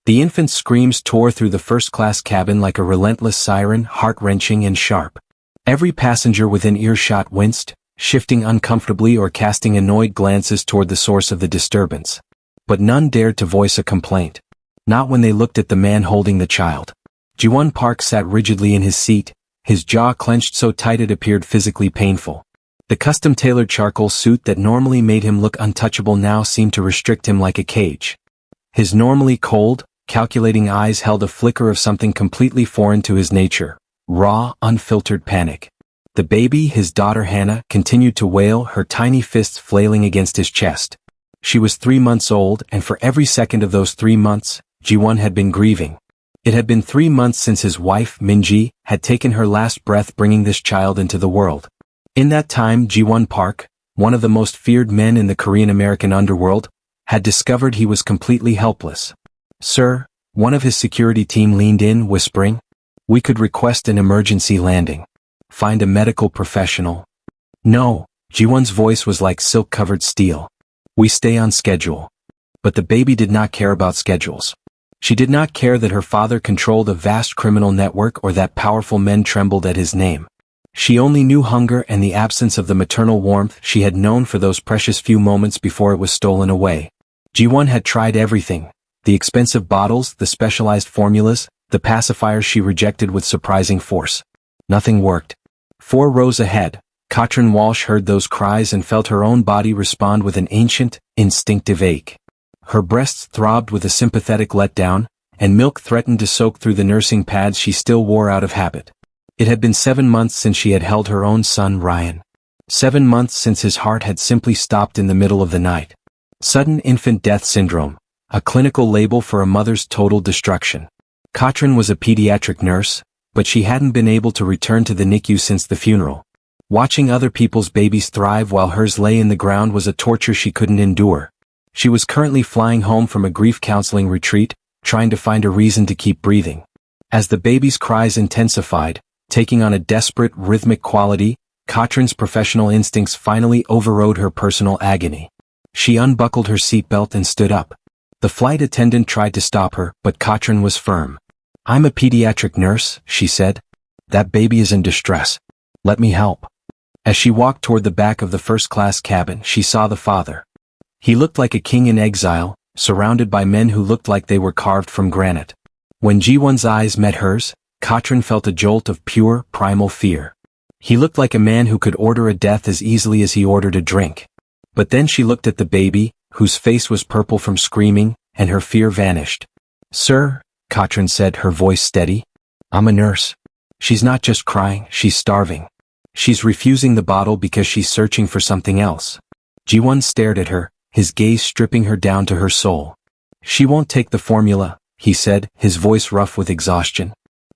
The infant's screams tore through the first-class cabin like a relentless siren, heart-wrenching and sharp. Every passenger within earshot winced, shifting uncomfortably or casting annoyed glances toward the source of the disturbance. But none dared to voice a complaint. Not when they looked at the man holding the child. Ji-won Park sat rigidly in his seat, his jaw clenched so tight it appeared physically painful. The custom-tailored charcoal suit that normally made him look untouchable now seemed to restrict him like a cage. His normally cold, calculating eyes held a flicker of something completely foreign to his nature, raw, unfiltered panic. The baby, his daughter Hannah, continued to wail, her tiny fists flailing against his chest. She was 3 months old, and for every second of those 3 months, Ji-won had been grieving. It had been 3 months since his wife, Min-ji, had taken her last breath bringing this child into the world. In that time, Ji-won Park, one of the most feared men in the Korean-American underworld, had discovered he was completely helpless. "Sir," one of his security team leaned in, whispering, "we could request an emergency landing. Find a medical professional." "No," Ji-won's voice was like silk-covered steel. "We stay on schedule." But the baby did not care about schedules. She did not care that her father controlled a vast criminal network or that powerful men trembled at his name. She only knew hunger and the absence of the maternal warmth she had known for those precious few moments before it was stolen away. Ji-won had tried everything. The expensive bottles, the specialized formulas, the pacifiers she rejected with surprising force. Nothing worked. 4 rows ahead, Katrin Walsh heard those cries and felt her own body respond with an ancient, instinctive ache. Her breasts throbbed with a sympathetic letdown, and milk threatened to soak through the nursing pads she still wore out of habit. It had been 7 months since she had held her own son Ryan. 7 months since his heart had simply stopped in the middle of the night. Sudden infant death syndrome, a clinical label for a mother's total destruction. Katrin was a pediatric nurse, but she hadn't been able to return to the NICU since the funeral. Watching other people's babies thrive while hers lay in the ground was a torture she couldn't endure. She was currently flying home from a grief counseling retreat, trying to find a reason to keep breathing. As the baby's cries intensified, taking on a desperate, rhythmic quality, Katrin's professional instincts finally overrode her personal agony. She unbuckled her seatbelt and stood up. The flight attendant tried to stop her, but Katrin was firm. "I'm a pediatric nurse," she said. "That baby is in distress. Let me help." As she walked toward the back of the first-class cabin, she saw the father. He looked like a king in exile, surrounded by men who looked like they were carved from granite. When Ji-won's eyes met hers, Katrin felt a jolt of pure, primal fear. He looked like a man who could order a death as easily as he ordered a drink. But then she looked at the baby, whose face was purple from screaming, and her fear vanished. "Sir," Katrin said, her voice steady. "I'm a nurse. She's not just crying, she's starving. She's refusing the bottle because she's searching for something else." Ji-won stared at her, his gaze stripping her down to her soul. "She won't take the formula," he said, his voice rough with exhaustion.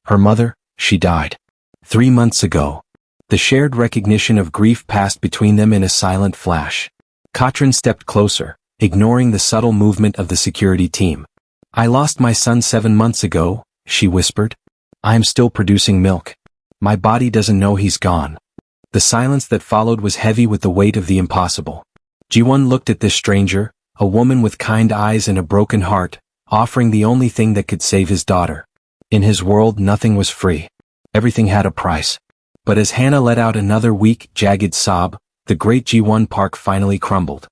"Her mother, she died 3 months ago." The shared recognition of grief passed between them in a silent flash. Katrin stepped closer, ignoring the subtle movement of the security team. "I lost my son 7 months ago," she whispered. "I am still producing milk. My body doesn't know he's gone." The silence that followed was heavy with the weight of the impossible. Ji-won looked at this stranger, a woman with kind eyes and a broken heart, offering the only thing that could save his daughter. In his world nothing was free. Everything had a price. But as Hannah let out another weak, jagged sob, the great Ji-won Park finally crumbled.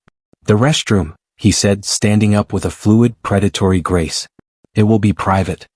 "The restroom," he said, standing up with a fluid, predatory grace. "It will be private."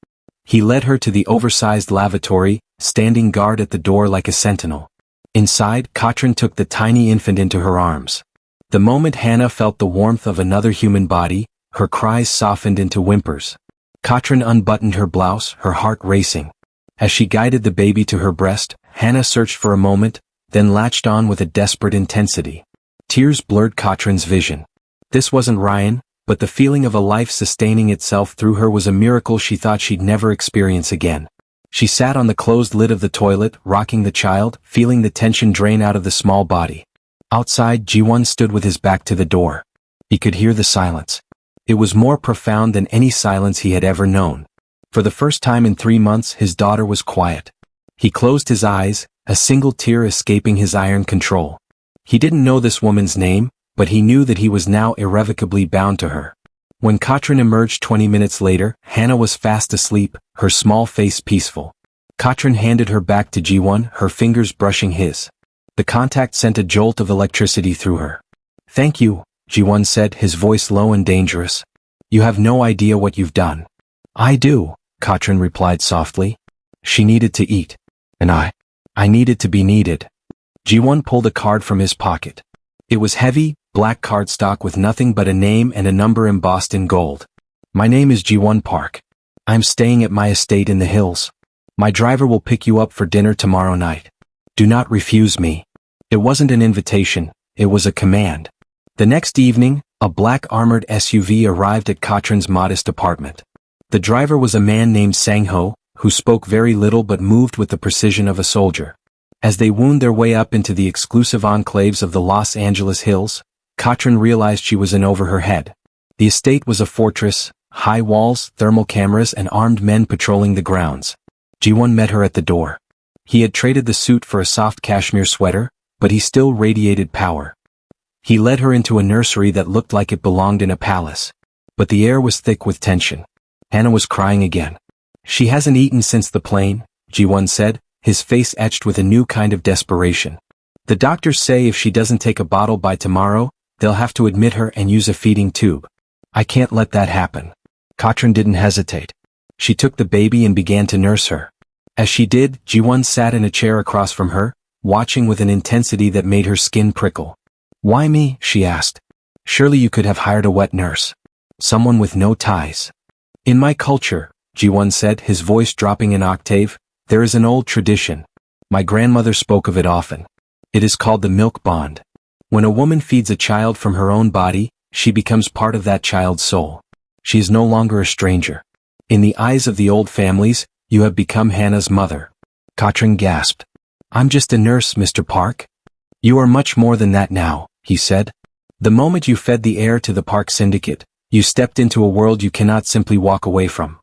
He led her to the oversized lavatory, standing guard at the door like a sentinel. Inside, Katrin took the tiny infant into her arms. The moment Hannah felt the warmth of another human body, her cries softened into whimpers. Katrin unbuttoned her blouse, her heart racing. As she guided the baby to her breast, Hannah searched for a moment, then latched on with a desperate intensity. Tears blurred Katrin's vision. This wasn't Ryan, but the feeling of a life sustaining itself through her was a miracle she thought she'd never experience again. She sat on the closed lid of the toilet, rocking the child, feeling the tension drain out of the small body. Outside, Ji-won stood with his back to the door. He could hear the silence. It was more profound than any silence he had ever known. For the first time in 3 months, his daughter was quiet. He closed his eyes, a single tear escaping his iron control. He didn't know this woman's name, but he knew that he was now irrevocably bound to her. When Katrin emerged 20 minutes later, Hannah was fast asleep, her small face peaceful. Katrin handed her back to Ji-won, her fingers brushing his. The contact sent a jolt of electricity through her. "Thank you," Ji-won said, his voice low and dangerous. "You have no idea what you've done." "I do," Katrin replied softly. She needed to eat. And I needed to be needed. Ji-won pulled a card from his pocket. It was heavy, black cardstock with nothing but a name and a number embossed in gold. "My name is Ji-won Park. I'm staying at my estate in the hills. My driver will pick you up for dinner tomorrow night. Do not refuse me." It wasn't an invitation, it was a command. The next evening, a black armored SUV arrived at Katrin's modest apartment. The driver was a man named Sang-ho, who spoke very little but moved with the precision of a soldier. As they wound their way up into the exclusive enclaves of the Los Angeles hills, Katrin realized she was in over her head. The estate was a fortress, high walls, thermal cameras and armed men patrolling the grounds. Ji-won met her at the door. He had traded the suit for a soft cashmere sweater, but he still radiated power. He led her into a nursery that looked like it belonged in a palace. But the air was thick with tension. Hannah was crying again. "She hasn't eaten since the plane," Ji-won said, his face etched with a new kind of desperation. "The doctors say if she doesn't take a bottle by tomorrow, they'll have to admit her and use a feeding tube. I can't let that happen." Katrin didn't hesitate. She took the baby and began to nurse her. As she did, Ji-won sat in a chair across from her, watching with an intensity that made her skin prickle. "Why me?" she asked. "Surely you could have hired a wet nurse. Someone with no ties." "In my culture," Ji-won said, his voice dropping an octave, "there is an old tradition. My grandmother spoke of it often. It is called the milk bond. When a woman feeds a child from her own body, she becomes part of that child's soul. She is no longer a stranger. In the eyes of the old families, you have become Hannah's mother." Katrin gasped. "I'm just a nurse, Mr. Park." "You are much more than that now," he said. "The moment you fed the heir to the Park Syndicate, you stepped into a world you cannot simply walk away from.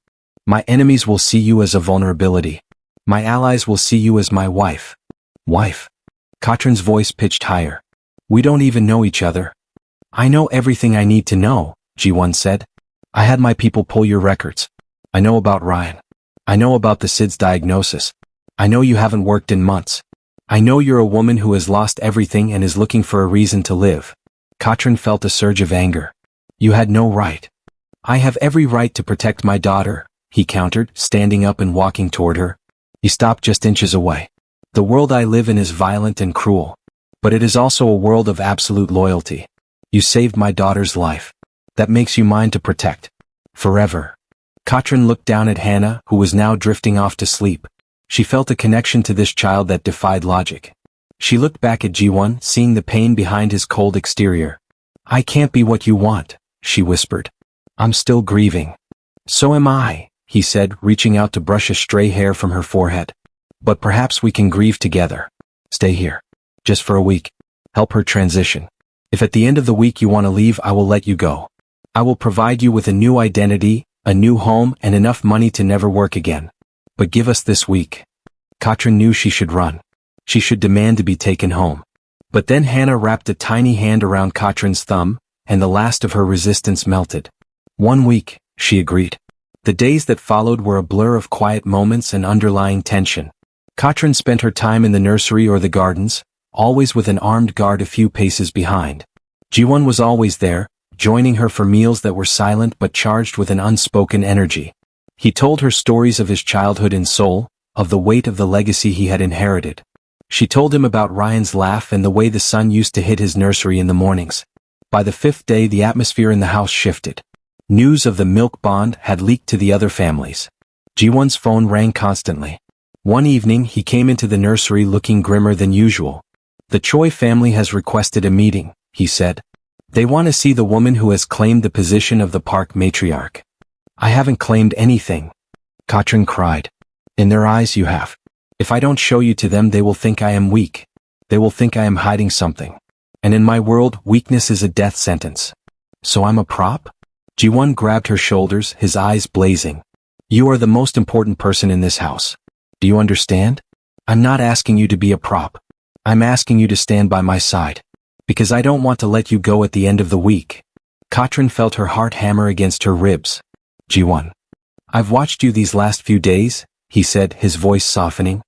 My enemies will see you as a vulnerability. My allies will see you as my wife." "Wife?" Katrin's voice pitched higher. "We don't even know each other." "I know everything I need to know," Ji-won said. "I had my people pull your records. I know about Ryan. I know about the SIDS diagnosis. I know you haven't worked in months. I know you're a woman who has lost everything and is looking for a reason to live." Katrin felt a surge of anger. "You had no right." "I have every right to protect my daughter," he countered, standing up and walking toward her. He stopped just inches away. "The world I live in is violent and cruel. But it is also a world of absolute loyalty. You saved my daughter's life. That makes you mine to protect. Forever." Katrin looked down at Hannah, who was now drifting off to sleep. She felt a connection to this child that defied logic. She looked back at Ji-won, seeing the pain behind his cold exterior. "I can't be what you want," she whispered. "I'm still grieving." "So am I," he said, reaching out to brush a stray hair from her forehead. "But perhaps we can grieve together. Stay here. Just for a week. Help her transition. If at the end of the week you want to leave, I will let you go. I will provide you with a new identity, a new home, and enough money to never work again. But give us this week." Katrin knew she should run. She should demand to be taken home. But then Hannah wrapped a tiny hand around Katrin's thumb, and the last of her resistance melted. "1 week," she agreed. The days that followed were a blur of quiet moments and underlying tension. Katrin spent her time in the nursery or the gardens, always with an armed guard a few paces behind. Ji-won was always there, joining her for meals that were silent but charged with an unspoken energy. He told her stories of his childhood in Seoul, of the weight of the legacy he had inherited. She told him about Ryan's laugh and the way the sun used to hit his nursery in the mornings. By the 5th day, the atmosphere in the house shifted. News of the milk bond had leaked to the other families. Ji-won's phone rang constantly. One evening he came into the nursery looking grimmer than usual. "The Choi family has requested a meeting," he said. "They want to see the woman who has claimed the position of the Park matriarch." "I haven't claimed anything," Katrin cried. "In their eyes you have. If I don't show you to them, they will think I am weak. They will think I am hiding something. And in my world, weakness is a death sentence. So I'm a prop?" Ji-won grabbed her shoulders, his eyes blazing. "You are the most important person in this house. Do you understand? I'm not asking you to be a prop. I'm asking you to stand by my side. Because I don't want to let you go at the end of the week." Katrin felt her heart hammer against her ribs. Ji-won. I've watched you these last few days, he said, his voice softening.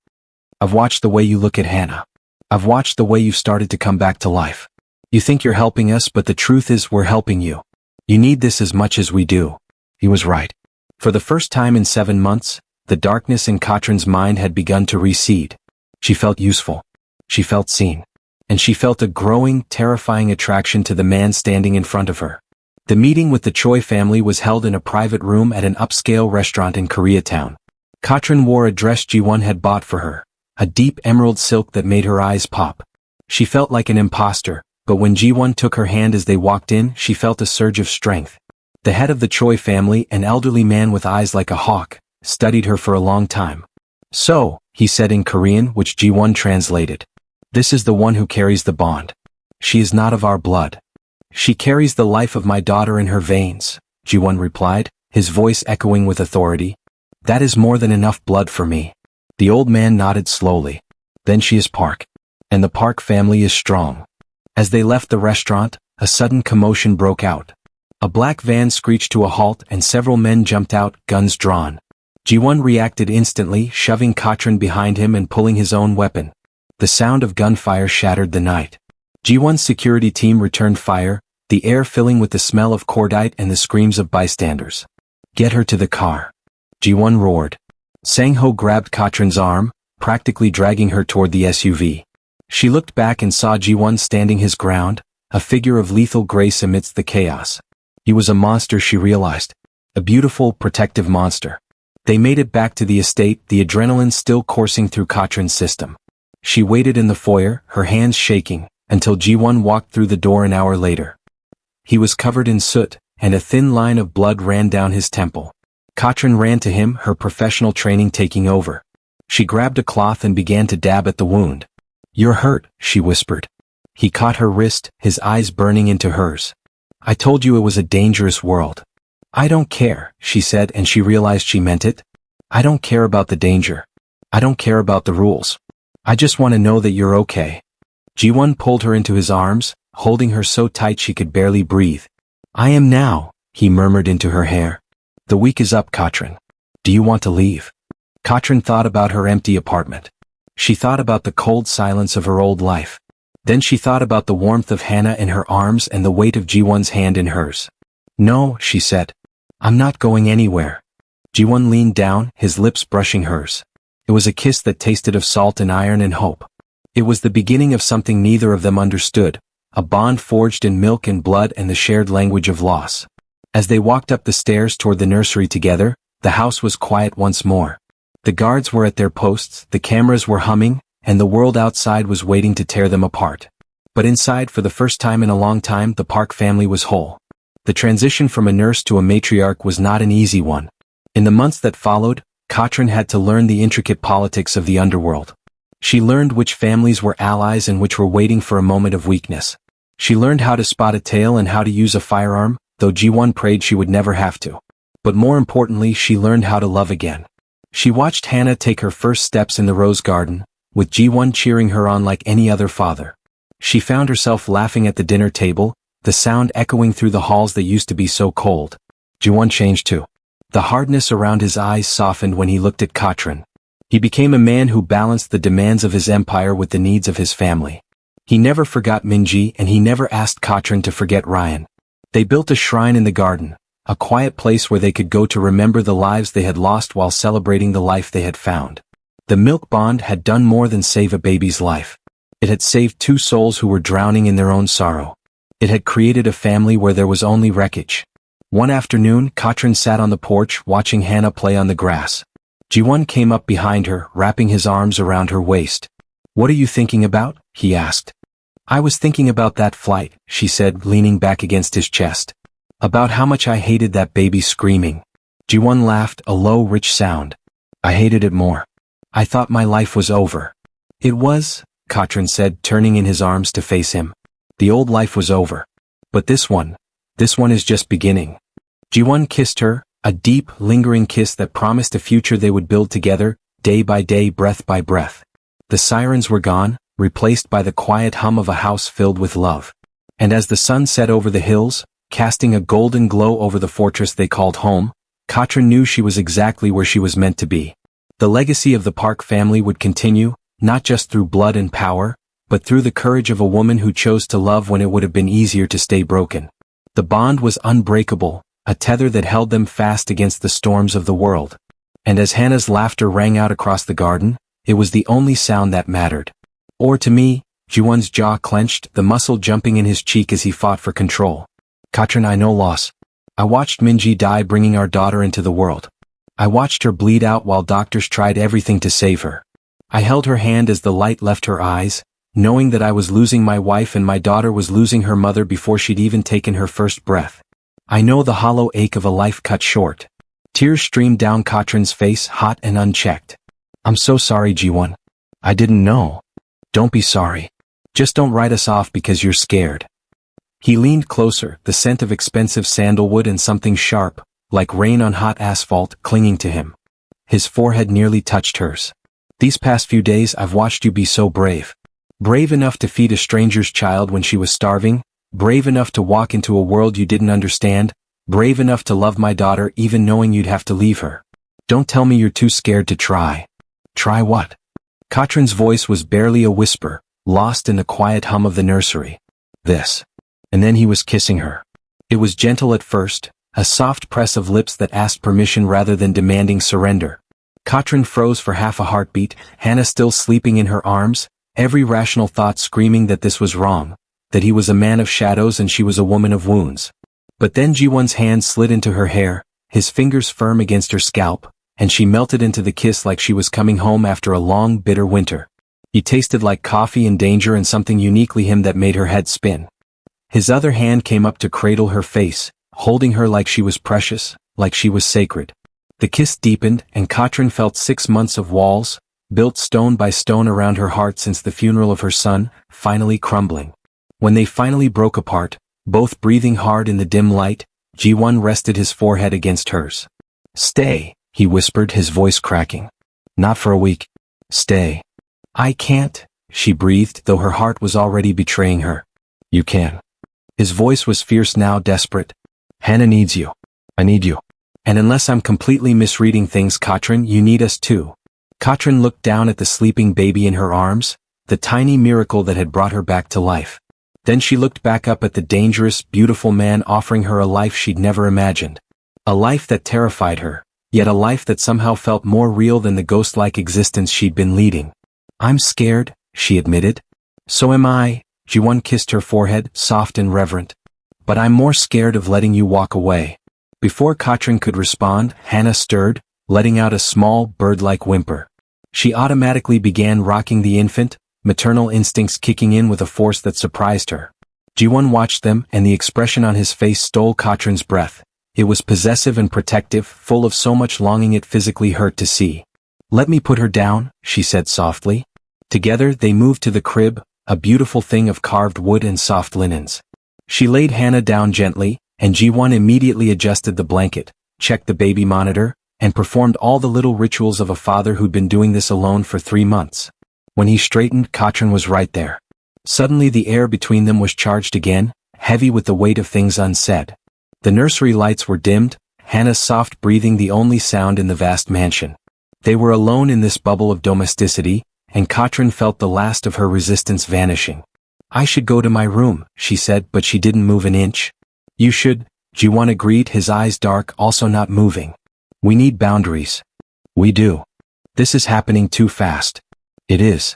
I've watched the way you look at Hannah. I've watched the way you've started to come back to life. You think you're helping us, but the truth is we're helping you. You need this as much as we do. He was right. For the first time in 7 months, the darkness in Katrin's mind had begun to recede. She felt useful. She felt seen. And she felt a growing, terrifying attraction to the man standing in front of her. The meeting with the Choi family was held in a private room at an upscale restaurant in Koreatown. Katrin wore a dress Ji-won had bought for her, a deep emerald silk that made her eyes pop. She felt like an imposter, but when Ji-won took her hand as they walked in, she felt a surge of strength. The head of the Choi family, an elderly man with eyes like a hawk, studied her for a long time. So, he said in Korean, which Ji-won translated. This is the one who carries the bond. She is not of our blood. She carries the life of my daughter in her veins, Ji-won replied, his voice echoing with authority. That is more than enough blood for me. The old man nodded slowly. Then she is Park. And the Park family is strong. As they left the restaurant, a sudden commotion broke out. A black van screeched to a halt and several men jumped out, guns drawn. Ji-won reacted instantly, shoving Katrin behind him and pulling his own weapon. The sound of gunfire shattered the night. Ji-won's security team returned fire, the air filling with the smell of cordite and the screams of bystanders. Get her to the car. Ji-won roared. Sang-ho grabbed Katrin's arm, practically dragging her toward the SUV. She looked back and saw Ji-won standing his ground, a figure of lethal grace amidst the chaos. He was a monster, she realized. A beautiful, protective monster. They made it back to the estate, the adrenaline still coursing through Katrin's system. She waited in the foyer, her hands shaking, until Ji-won walked through the door an hour later. He was covered in soot, and a thin line of blood ran down his temple. Katrin ran to him, her professional training taking over. She grabbed a cloth and began to dab at the wound. You're hurt, she whispered. He caught her wrist, his eyes burning into hers. I told you it was a dangerous world. I don't care, she said, and she realized she meant it. I don't care about the danger. I don't care about the rules. I just want to know that you're okay. Ji-won pulled her into his arms, holding her so tight she could barely breathe. I am now, he murmured into her hair. The week is up, Katrin. Do you want to leave? Katrin thought about her empty apartment. She thought about the cold silence of her old life. Then she thought about the warmth of Hannah in her arms and the weight of Ji-won's hand in hers. No, she said. I'm not going anywhere. Ji-won leaned down, his lips brushing hers. It was a kiss that tasted of salt and iron and hope. It was the beginning of something neither of them understood, a bond forged in milk and blood and the shared language of loss. As they walked up the stairs toward the nursery together, the house was quiet once more. The guards were at their posts, the cameras were humming, and the world outside was waiting to tear them apart. But inside, for the first time in a long time, the Park family was whole. The transition from a nurse to a matriarch was not an easy one. In the months that followed, Katrin had to learn the intricate politics of the underworld. She learned which families were allies and which were waiting for a moment of weakness. She learned how to spot a tail and how to use a firearm, though Ji-won prayed she would never have to. But more importantly, she learned how to love again. She watched Hannah take her first steps in the rose garden, with Ji-won cheering her on like any other father. She found herself laughing at the dinner table, the sound echoing through the halls that used to be so cold. Ji-won changed too. The hardness around his eyes softened when he looked at Katrin. He became a man who balanced the demands of his empire with the needs of his family. He never forgot Minji and he never asked Katrin to forget Ryan. They built a shrine in the garden, a quiet place where they could go to remember the lives they had lost while celebrating the life they had found. The milk bond had done more than save a baby's life. It had saved 2 souls who were drowning in their own sorrow. It had created a family where there was only wreckage. One afternoon, Katrin sat on the porch watching Hannah play on the grass. Ji-won came up behind her, wrapping his arms around her waist. What are you thinking about? He asked. I was thinking about that flight, she said, leaning back against his chest. About how much I hated that baby screaming. Ji-won laughed, a low, rich sound. I hated it more. I thought my life was over. It was, Katrin said, turning in his arms to face him. The old life was over. But this one is just beginning. Ji-won kissed her, a deep, lingering kiss that promised a future they would build together, day by day, breath by breath. The sirens were gone, replaced by the quiet hum of a house filled with love. And as the sun set over the hills, casting a golden glow over the fortress they called home. Katrin knew she was exactly where she was meant to be. The legacy of the Park family would continue, not just through blood and power, but through the courage of a woman who chose to love when it would have been easier to stay broken. The bond was unbreakable, a tether that held them fast against the storms of the world. And as Hannah's laughter rang out across the garden, it was the only sound that mattered. Or to me, Jiwon's jaw clenched, the muscle jumping in his cheek as he fought for control. Katrin, I know loss. I watched Minji die bringing our daughter into the world. I watched her bleed out while doctors tried everything to save her. I held her hand as the light left her eyes, knowing that I was losing my wife and my daughter was losing her mother before she'd even taken her first breath. I know the hollow ache of a life cut short. Tears streamed down Katrin's face, hot and unchecked. I'm so sorry, Jiwon. I didn't know. Don't be sorry. Just don't write us off because you're scared. He leaned closer, the scent of expensive sandalwood and something sharp, like rain on hot asphalt, clinging to him. His forehead nearly touched hers. These past few days I've watched you be so brave. Brave enough to feed a stranger's child when she was starving, brave enough to walk into a world you didn't understand, brave enough to love my daughter even knowing you'd have to leave her. Don't tell me you're too scared to try. Try what? Katrin's voice was barely a whisper, lost in the quiet hum of the nursery. This. And then he was kissing her. It was gentle at first, a soft press of lips that asked permission rather than demanding surrender. Katrin froze for half a heartbeat, Hannah still sleeping in her arms, every rational thought screaming that this was wrong, that he was a man of shadows and she was a woman of wounds. But then Jiwon's hand slid into her hair, his fingers firm against her scalp, and she melted into the kiss like she was coming home after a long, bitter winter. He tasted like coffee and danger and something uniquely him that made her head spin. His other hand came up to cradle her face, holding her like she was precious, like she was sacred. The kiss deepened, and Katrin felt 6 months of walls, built stone by stone around her heart since the funeral of her son, finally crumbling. When they finally broke apart, both breathing hard in the dim light, Jiwon rested his forehead against hers. Stay, he whispered, his voice cracking. Not for a week. Stay. I can't, she breathed, though her heart was already betraying her. You can. His voice was fierce now, desperate. Hannah needs you. I need you. And unless I'm completely misreading things, Katrin, you need us too. Katrin looked down at the sleeping baby in her arms, the tiny miracle that had brought her back to life. Then she looked back up at the dangerous, beautiful man offering her a life she'd never imagined. A life that terrified her, yet a life that somehow felt more real than the ghost-like existence she'd been leading. I'm scared, she admitted. So am I. Jiwon kissed her forehead, soft and reverent. But I'm more scared of letting you walk away. Before Katrin could respond, Hannah stirred, letting out a small, bird-like whimper. She automatically began rocking the infant, maternal instincts kicking in with a force that surprised her. Jiwon watched them, and the expression on his face stole Katrin's breath. It was possessive and protective, full of so much longing it physically hurt to see. Let me put her down, she said softly. Together they moved to the crib, a beautiful thing of carved wood and soft linens. She laid Hannah down gently, and Jiwon immediately adjusted the blanket, checked the baby monitor, and performed all the little rituals of a father who'd been doing this alone for 3 months. When he straightened, Katrin was right there. Suddenly the air between them was charged again, heavy with the weight of things unsaid. The nursery lights were dimmed, Hannah's soft breathing the only sound in the vast mansion. They were alone in this bubble of domesticity, and Katrin felt the last of her resistance vanishing. I should go to my room, she said, but she didn't move an inch. You should, Jiwon agreed, his eyes dark, also not moving. We need boundaries. We do. This is happening too fast. It is.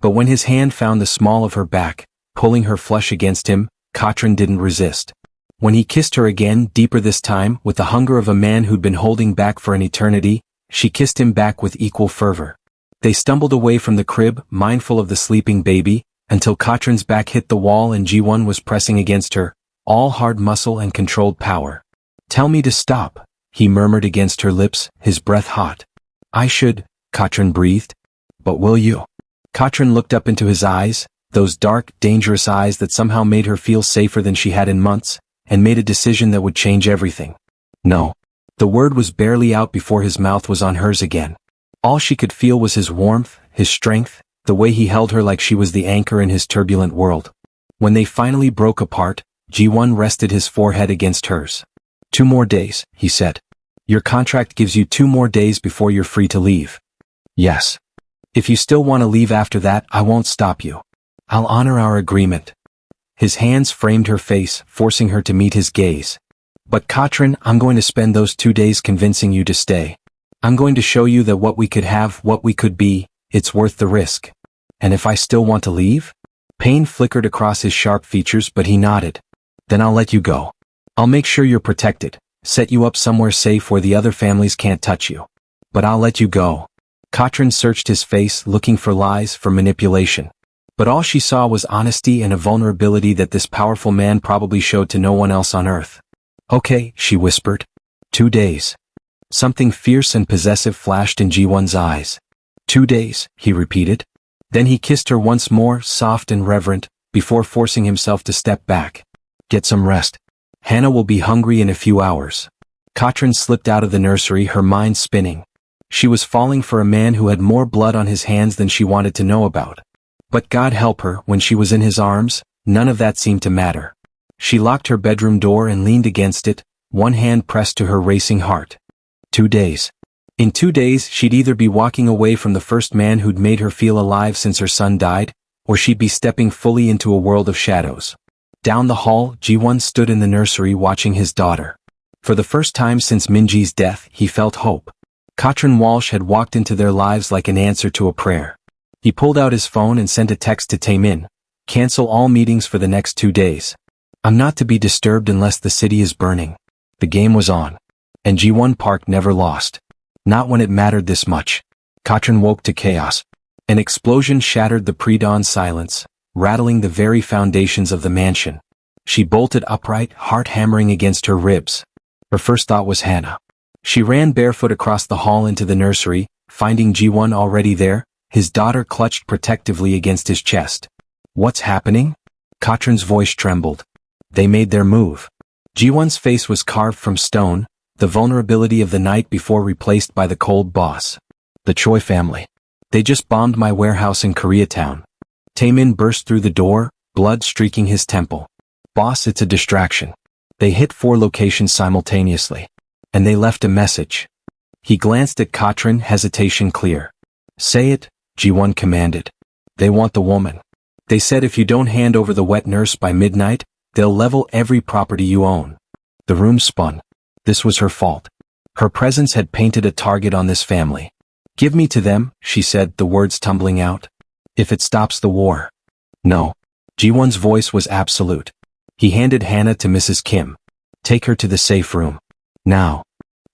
But when his hand found the small of her back, pulling her flush against him, Katrin didn't resist. When he kissed her again, deeper this time, with the hunger of a man who'd been holding back for an eternity, she kissed him back with equal fervor. They stumbled away from the crib, mindful of the sleeping baby, until Katrin's back hit the wall and Jiwon was pressing against her, all hard muscle and controlled power. Tell me to stop, he murmured against her lips, his breath hot. I should, Katrin breathed. But will you? Katrin looked up into his eyes, those dark, dangerous eyes that somehow made her feel safer than she had in months, and made a decision that would change everything. No. The word was barely out before his mouth was on hers again. All she could feel was his warmth, his strength, the way he held her like she was the anchor in his turbulent world. When they finally broke apart, Ji-won rested his forehead against hers. 2 more days, he said. Your contract gives you 2 more days before you're free to leave. Yes. If you still want to leave after that, I won't stop you. I'll honor our agreement. His hands framed her face, forcing her to meet his gaze. But Katrin, I'm going to spend those 2 days convincing you to stay. I'm going to show you that what we could have, what we could be, it's worth the risk. And if I still want to leave? Pain flickered across his sharp features, but he nodded. Then I'll let you go. I'll make sure you're protected, set you up somewhere safe where the other families can't touch you. But I'll let you go. Katrin searched his face, looking for lies, for manipulation. But all she saw was honesty and a vulnerability that this powerful man probably showed to no one else on earth. Okay, she whispered. 2 days. Something fierce and possessive flashed in Ji-won's eyes. 2 days, he repeated. Then he kissed her once more, soft and reverent, before forcing himself to step back. Get some rest. Hannah will be hungry in a few hours. Katrin slipped out of the nursery, her mind spinning. She was falling for a man who had more blood on his hands than she wanted to know about. But God help her, when she was in his arms, none of that seemed to matter. She locked her bedroom door and leaned against it, one hand pressed to her racing heart. 2 days. In 2 days, she'd either be walking away from the first man who'd made her feel alive since her son died, or she'd be stepping fully into a world of shadows. Down the hall, Ji-won stood in the nursery watching his daughter. For the first time since Minji's death, he felt hope. Katrin Walsh had walked into their lives like an answer to a prayer. He pulled out his phone and sent a text to Taemin. Cancel all meetings for the next 2 days. I'm not to be disturbed unless the city is burning. The game was on. And Ji-won Park never lost. Not when it mattered this much. Katrin woke to chaos. An explosion shattered the pre-dawn silence, rattling the very foundations of the mansion. She bolted upright, heart hammering against her ribs. Her first thought was Hannah. She ran barefoot across the hall into the nursery, finding Ji-won already there, his daughter clutched protectively against his chest. What's happening? Katrin's voice trembled. They made their move. Ji-won's face was carved from stone, the vulnerability of the night before replaced by the cold boss. The Choi family. They just bombed my warehouse in Koreatown. Taemin burst through the door, blood streaking his temple. Boss, it's a distraction. They hit 4 locations simultaneously. And they left a message. He glanced at Katrin, hesitation clear. Say it, Ji-won commanded. They want the woman. They said if you don't hand over the wet nurse by midnight, they'll level every property you own. The room spun. This was her fault. Her presence had painted a target on this family. Give me to them, she said, the words tumbling out. If it stops the war. No. Ji-won's voice was absolute. He handed Hannah to Mrs. Kim. Take her to the safe room. Now.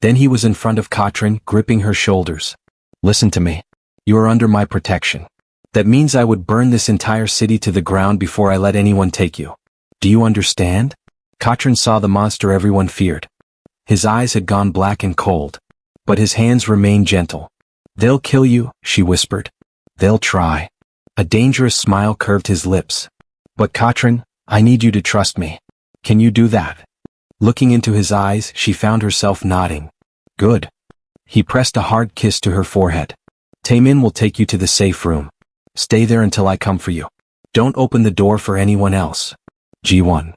Then he was in front of Katrin, gripping her shoulders. Listen to me. You are under my protection. That means I would burn this entire city to the ground before I let anyone take you. Do you understand? Katrin saw the monster everyone feared. His eyes had gone black and cold. But his hands remained gentle. They'll kill you, she whispered. They'll try. A dangerous smile curved his lips. But Katrin, I need you to trust me. Can you do that? Looking into his eyes, she found herself nodding. Good. He pressed a hard kiss to her forehead. Taemin will take you to the safe room. Stay there until I come for you. Don't open the door for anyone else. Ji-won.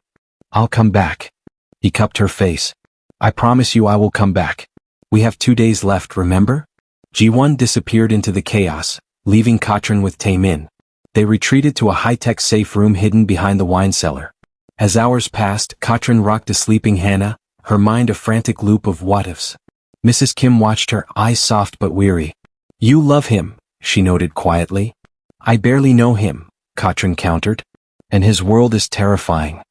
I'll come back. He cupped her face. I promise you I will come back. We have 2 days left, remember? Ji-won disappeared into the chaos, leaving Katrin with Taemin. They retreated to a high-tech safe room hidden behind the wine cellar. As hours passed, Katrin rocked a sleeping Hannah, her mind a frantic loop of what-ifs. Mrs. Kim watched her, eyes soft but weary. You love him, she noted quietly. I barely know him, Katrin countered. And his world is terrifying.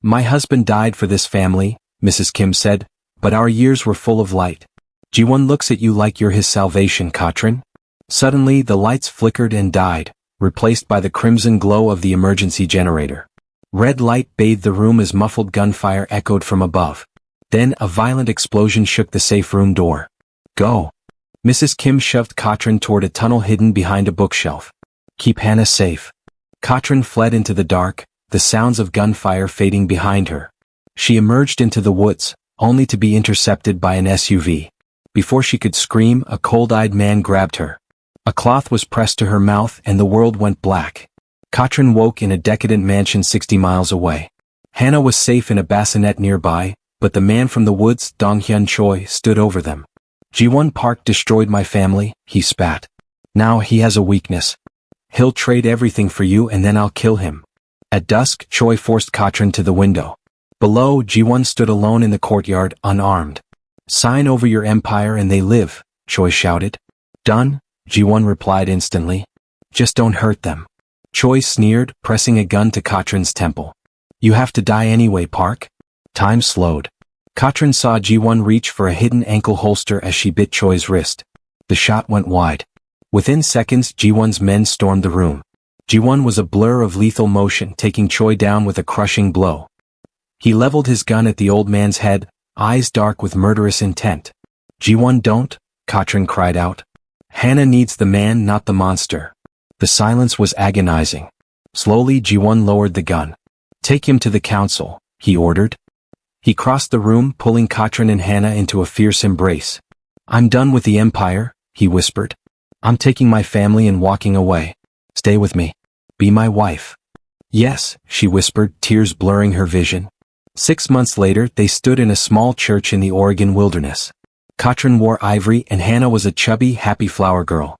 My husband died for this family, Mrs. Kim said, but our years were full of light. Ji-won looks at you like you're his salvation, Katrin. Suddenly the lights flickered and died, replaced by the crimson glow of the emergency generator. Red light bathed the room as muffled gunfire echoed from above. Then a violent explosion shook the safe room door. Go. Mrs. Kim shoved Katrin toward a tunnel hidden behind a bookshelf. Keep Hannah safe. Katrin fled into the dark, the sounds of gunfire fading behind her. She emerged into the woods, only to be intercepted by an SUV. Before she could scream, a cold-eyed man grabbed her. A cloth was pressed to her mouth and the world went black. Katrin woke in a decadent mansion 60 miles away. Hannah was safe in a bassinet nearby, but the man from the woods, Donghyun Choi, stood over them. Ji-won Park destroyed my family, he spat. Now he has a weakness. He'll trade everything for you and then I'll kill him. At dusk, Choi forced Katrin to the window. Below, Ji-won stood alone in the courtyard, unarmed. Sign over your empire and they live, Choi shouted. Done, Ji-won replied instantly. Just don't hurt them. Choi sneered, pressing a gun to Katrin's temple. You have to die anyway, Park. Time slowed. Katrin saw Ji-won reach for a hidden ankle holster as she bit Choi's wrist. The shot went wide. Within seconds, Ji-won's men stormed the room. Ji-won was a blur of lethal motion, taking Choi down with a crushing blow. He leveled his gun at the old man's head, eyes dark with murderous intent. Ji-won, don't, Katrin cried out. Hannah needs the man, not the monster. The silence was agonizing. Slowly, Ji-won lowered the gun. Take him to the council, he ordered. He crossed the room, pulling Katrin and Hannah into a fierce embrace. I'm done with the empire, he whispered. I'm taking my family and walking away. Stay with me. Be my wife. Yes, she whispered, tears blurring her vision. 6 months later, they stood in a small church in the Oregon wilderness. Katrin wore ivory and Hannah was a chubby, happy flower girl.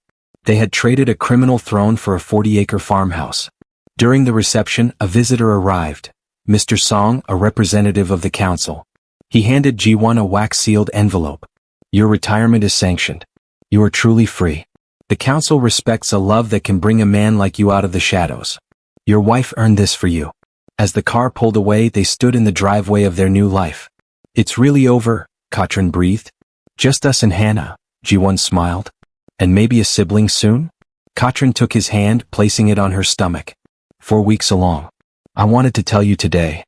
They had traded a criminal throne for a 40-acre farmhouse. During the reception, a visitor arrived. Mr. Song, a representative of the council. He handed Ji-won a wax-sealed envelope. Your retirement is sanctioned. You are truly free. The council respects a love that can bring a man like you out of the shadows. Your wife earned this for you. As the car pulled away, they stood in the driveway of their new life. It's really over, Katrin breathed. Just us and Hannah, Ji-won smiled. And maybe a sibling soon? Katrin took his hand, placing it on her stomach. 4 weeks along. I wanted to tell you today.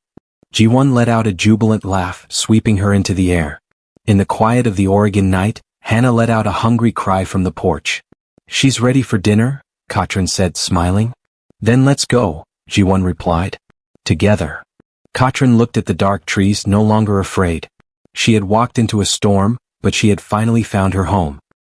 Ji-won let out a jubilant laugh, sweeping her into the air. In the quiet of the Oregon night, Hannah let out a hungry cry from the porch. She's ready for dinner, Katrin said, smiling. Then let's go, Ji-won replied. Together. Katrin looked at the dark trees, no longer afraid. She had walked into a storm, but she had finally found her home.